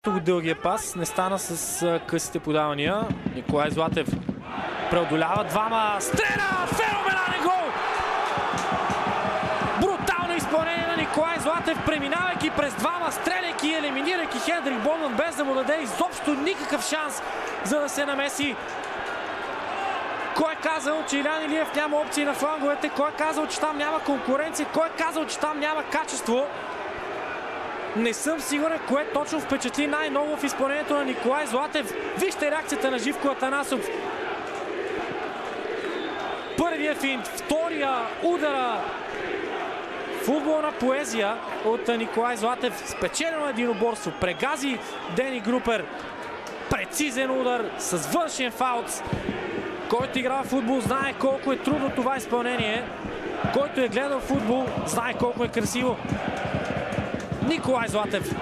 Дългия пас не стана с късите подавания. Николай Златев преодолява двама, стреля! Феноменален гол! Брутално изпълнение на Николай Златев, преминавайки през двама, стреляйки и елиминирайки Хендрик Болдън, без да му даде изобщо никакъв шанс за да се намеси. Кой е казал, че Илян Илиев няма опции на фланговете? Кой е казал, че там няма конкуренция? Кой е казал, че там няма качество? Не съм сигурен кое точно впечатли най-много в изпълнението на Николай Златев. Вижте реакцията на Живко Атанасов. Първия финт, втория удара. Футболна поезия от Николай Златев. Спечелено единоборство. Прегази Дени Групер. Прецизен удар с външен фаут. Който играва в футбол, знае колко е трудно това изпълнение. Който е гледал футбол, знае колко е красиво. Николай Златев.